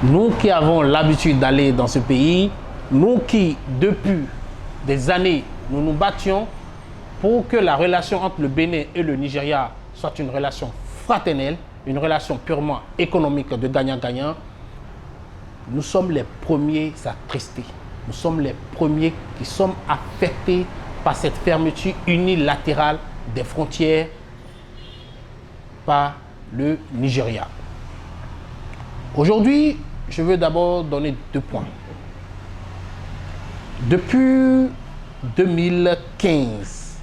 Nous qui avons l'habitude d'aller dans ce pays, nous qui, depuis des années, nous nous battions pour que la relation entre le Bénin et le Nigeria soit une relation fraternelle, une relation purement économique de gagnant-gagnant, nous sommes les premiers attristés. Nous sommes les premiers qui sommes affectés par cette fermeture unilatérale des frontières par le Nigeria. Aujourd'hui, je veux d'abord donner 2 points. Depuis 2015,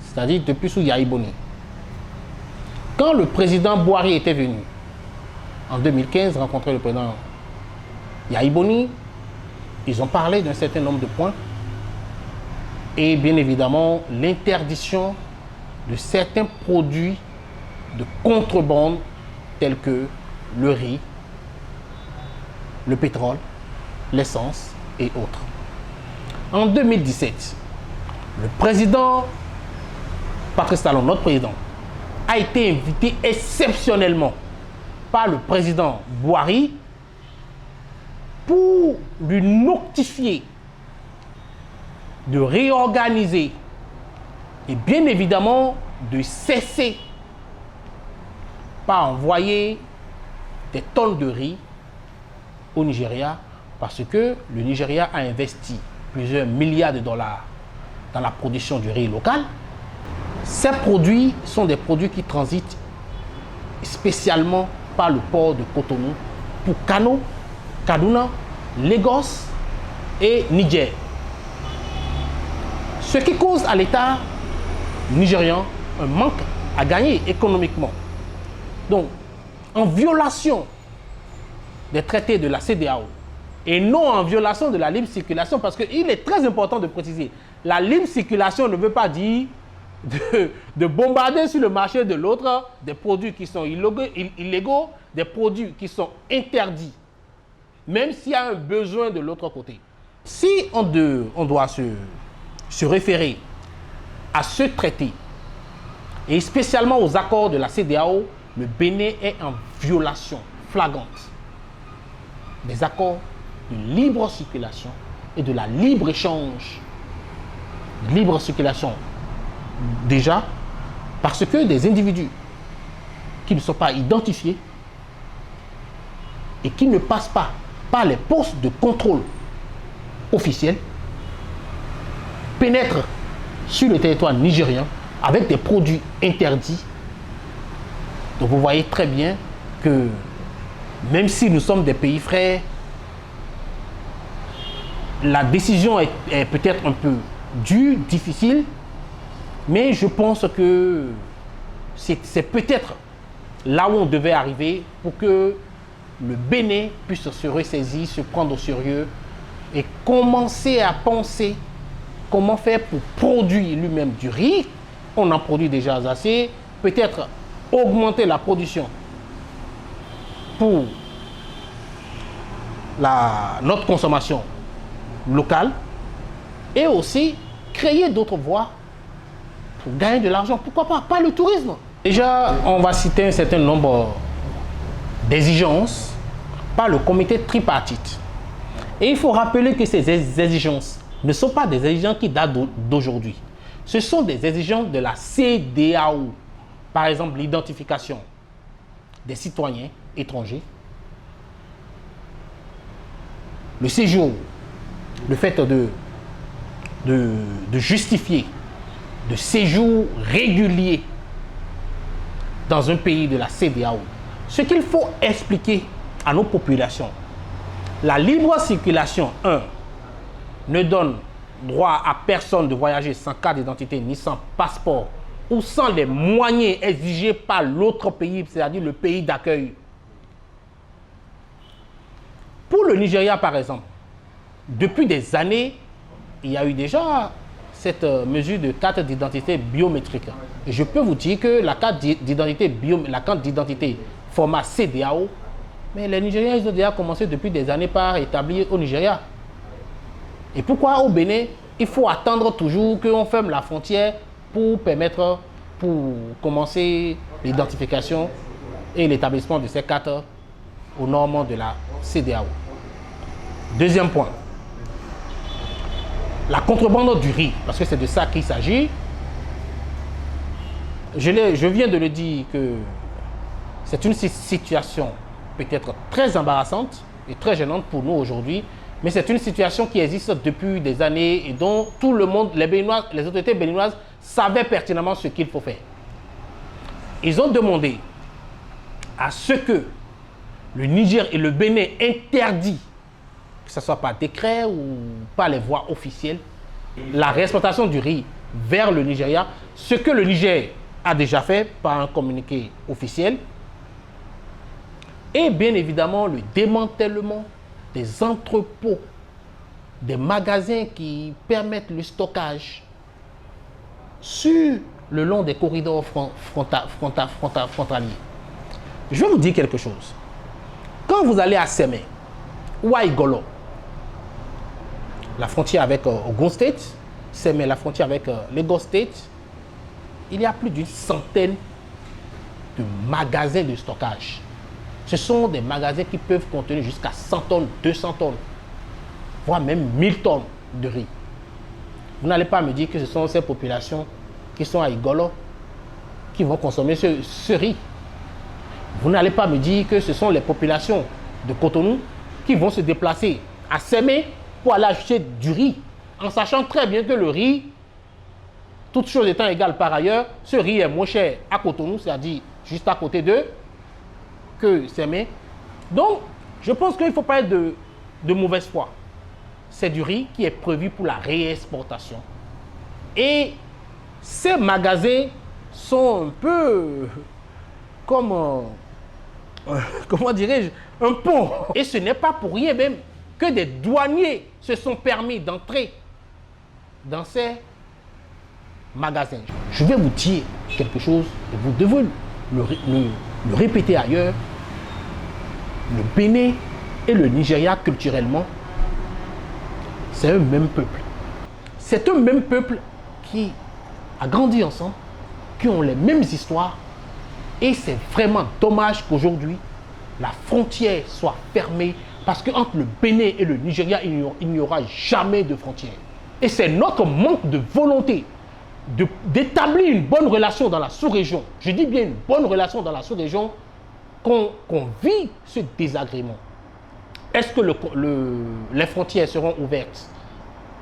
c'est-à-dire depuis sous Yahi Boni, quand le président Boari était venu en 2015 rencontrer le président Yahi Boni, ils ont parlé d'un certain nombre de points et bien évidemment l'interdiction de certains produits de contrebande tels que le riz, le pétrole, l'essence et autres. En 2017, le président Patrice Talon, notre président, a été invité exceptionnellement par le président Boari pour lui notifier de réorganiser et bien évidemment de cesser par envoyer des tonnes de riz au Nigeria parce que le Nigeria a investi plusieurs milliards de dollars dans la production du riz local. Ces produits sont des produits qui transitent spécialement par le port de Cotonou pour Kano, Kaduna, Lagos et Niger. Ce qui cause à l'État nigérian un manque à gagner économiquement. Donc, en violation des traités de la CEDEAO et non en violation de la libre circulation, parce qu'il est très important de préciser, la libre circulation ne veut pas dire de bombarder sur le marché de l'autre des produits qui sont illégaux, des produits qui sont interdits, même s'il y a un besoin de l'autre côté. Si on doit se référer à ce traité, et spécialement aux accords de la CEDEAO, le Bénin est en violation flagrante des accords de libre circulation et de la libre-échange. Libre circulation, déjà, parce que des individus qui ne sont pas identifiés et qui ne passent pas par les postes de contrôle officiels pénètrent sur le territoire nigérien avec des produits interdits. Donc vous voyez très bien que même si nous sommes des pays frères, la décision est peut-être un peu dure, difficile, mais je pense que c'est peut-être là où on devait arriver pour que le Bénin puisse se ressaisir, se prendre au sérieux et commencer à penser comment faire pour produire lui-même du riz. On en produit déjà assez, peut-être augmenter la production pour notre consommation locale et aussi créer d'autres voies pour gagner de l'argent. Pourquoi pas le tourisme. Déjà, on va citer un certain nombre d'exigences par le comité tripartite. Et il faut rappeler que ces exigences ne sont pas des exigences qui datent d'aujourd'hui. Ce sont des exigences de la CEDEAO. Par exemple, l'identification des citoyens étrangers, le séjour, le fait de justifier de séjour régulier dans un pays de la CEDEAO. Ce qu'il faut expliquer à nos populations, la libre circulation, ne donne droit à personne de voyager sans carte d'identité ni sans passeport ou sans les moyens exigés par l'autre pays, c'est-à-dire le pays d'accueil. Pour le Nigeria, par exemple, depuis des années, il y a eu déjà cette mesure de carte d'identité biométrique. Et je peux vous dire que la carte d'identité format CEDEAO, mais les Nigériens, ils ont déjà commencé depuis des années par établir au Nigeria. Et pourquoi au Bénin, il faut attendre toujours qu'on ferme la frontière pour commencer l'identification et l'établissement de ces cartes aux normes de la CEDEAO. Deuxième point, la contrebande du riz, parce que c'est de ça qu'il s'agit. Je viens de le dire que c'est une situation peut-être très embarrassante et très gênante pour nous aujourd'hui, mais c'est une situation qui existe depuis des années et dont tout le monde, les autorités béninoises savaient pertinemment ce qu'il faut faire. Ils ont demandé à ce que le Niger et le Bénin interdisent, que ce soit par décret ou par les voies officielles, la réexportation du riz vers le Nigeria, ce que le Niger a déjà fait par un communiqué officiel, et bien évidemment le démantèlement des entrepôts, des magasins qui permettent le stockage sur le long des corridors frontaliers. Je vais vous dire quelque chose. Quand vous allez à Sémé ou à Igolo, la frontière avec Ogun State, Sémé, la frontière avec Lagos State, il y a plus d'une centaine de magasins de stockage. Ce sont des magasins qui peuvent contenir jusqu'à 100 tonnes, 200 tonnes, voire même 1000 tonnes de riz. Vous n'allez pas me dire que ce sont ces populations qui sont à Igolo qui vont consommer ce riz. Vous n'allez pas me dire que ce sont les populations de Cotonou qui vont se déplacer à Sémé pour aller acheter du riz, en sachant très bien que le riz, toutes choses étant égales par ailleurs, ce riz est moins cher à Cotonou, c'est-à-dire juste à côté d'eux, que Sémé. Donc, je pense qu'il ne faut pas être de mauvaise foi. C'est du riz qui est prévu pour la réexportation. Et ces magasins sont un peu comme, comment dirais-je, un pont. Et ce n'est pas pour rien même que des douaniers se sont permis d'entrer dans ces magasins. Je vais vous dire quelque chose, et vous devez le répéter ailleurs. Le Bénin et le Nigeria, culturellement, c'est un même peuple. C'est un même peuple qui a grandi ensemble, qui ont les mêmes histoires. Et c'est vraiment dommage qu'aujourd'hui, la frontière soit fermée, parce qu'entre le Bénin et le Nigeria, il n'y aura jamais de frontière. Et c'est notre manque de volonté d'établir une bonne relation dans la sous-région. Je dis bien une bonne relation dans la sous-région qu'on vit ce désagrément. Est-ce que les frontières seront ouvertes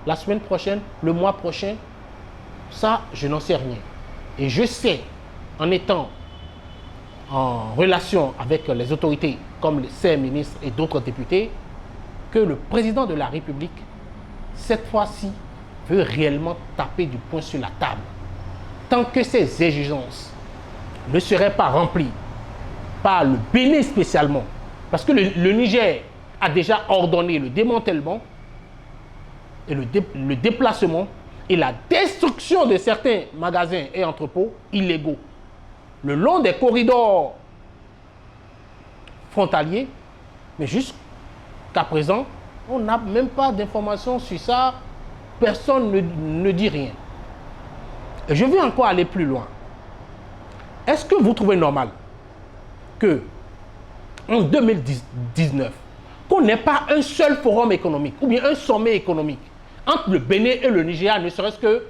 la semaine prochaine, le mois prochain? Ça, je n'en sais rien. Et je sais, en étant en relation avec les autorités comme ces ministres et d'autres députés, que le président de la République, cette fois-ci, veut réellement taper du poing sur la table. Tant que ces exigences ne seraient pas remplies par le Bénin spécialement, parce que le Niger a déjà ordonné le démantèlement et le déplacement et la destruction de certains magasins et entrepôts illégaux le long des corridors frontaliers, mais jusqu'à présent, on n'a même pas d'informations sur ça, personne ne dit rien. Et je vais encore aller plus loin. Est-ce que vous trouvez normal que en 2019, qu'on n'ait pas un seul forum économique ou bien un sommet économique entre le Bénin et le Nigeria, ne serait-ce que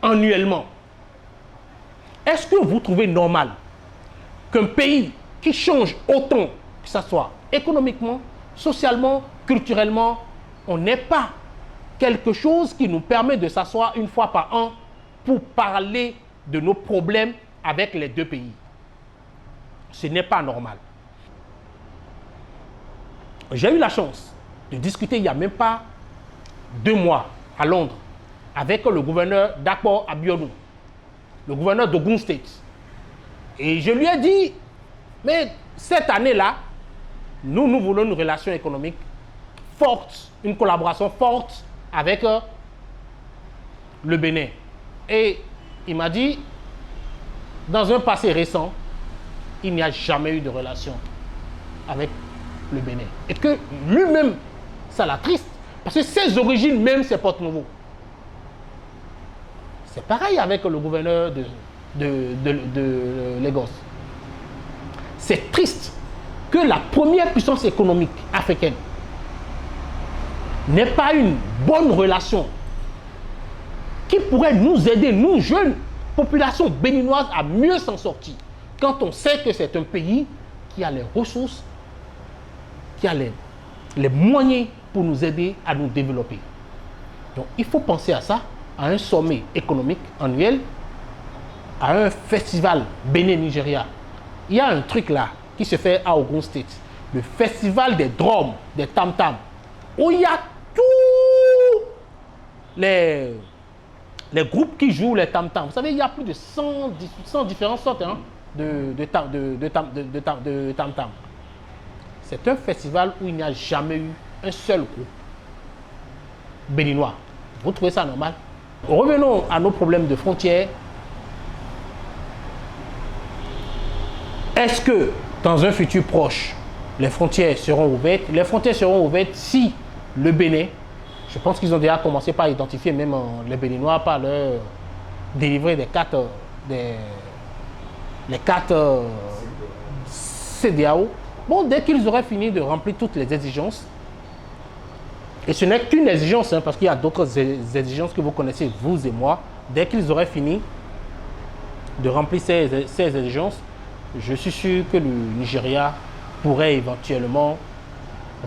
annuellement? Est-ce que vous trouvez normal qu'un pays qui change autant, que ce soit économiquement, socialement, culturellement, on n'ait pas quelque chose qui nous permet de s'asseoir une fois par an pour parler de nos problèmes avec les deux pays? Ce n'est pas normal. J'ai eu la chance de discuter il n'y a même pas 2 mois à Londres avec le gouverneur d'Akpo Abiodun, le gouverneur d'Ogun State. Et je lui ai dit, mais cette année-là, nous voulons une relation économique forte, une collaboration forte avec le Bénin. Et il m'a dit, dans un passé récent, il n'y a jamais eu de relation avec le Bénin. Et que lui-même, ça l'attriste, parce que ses origines même, c'est Porte-Nouveau. C'est pareil avec le gouverneur de Lagos. c'est triste que la première puissance économique africaine n'ait pas une bonne relation qui pourrait nous aider, nous jeunes, population béninoise, à mieux s'en sortir. Quand on sait que c'est un pays qui a les ressources, qui a les moyens pour nous aider à nous développer. Donc il faut penser à ça, à un sommet économique annuel, à un festival Bénin-Nigeria. Il y a un truc là qui se fait à Ogun State, le festival des drums, des tam-tams, où il y a tous les groupes qui jouent les tam-tams. Vous savez, il y a plus de 100 différentes sortes hein, de tam-tams. C'est un festival où il n'y a jamais eu un seul groupe béninois. Vous trouvez ça normal? Revenons à nos problèmes de frontières. Est-ce que dans un futur proche, les frontières seront ouvertes? Les frontières seront ouvertes si le Bénin, je pense qu'ils ont déjà commencé par identifier même les Béninois, par leur délivrer des cartes, les cartes CEDEAO. Bon, dès qu'ils auraient fini de remplir toutes les exigences, et ce n'est qu'une exigence, hein, parce qu'il y a d'autres exigences que vous connaissez, vous et moi, dès qu'ils auraient fini de remplir ces exigences, je suis sûr que le Nigeria pourrait éventuellement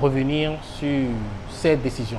revenir sur cette décision.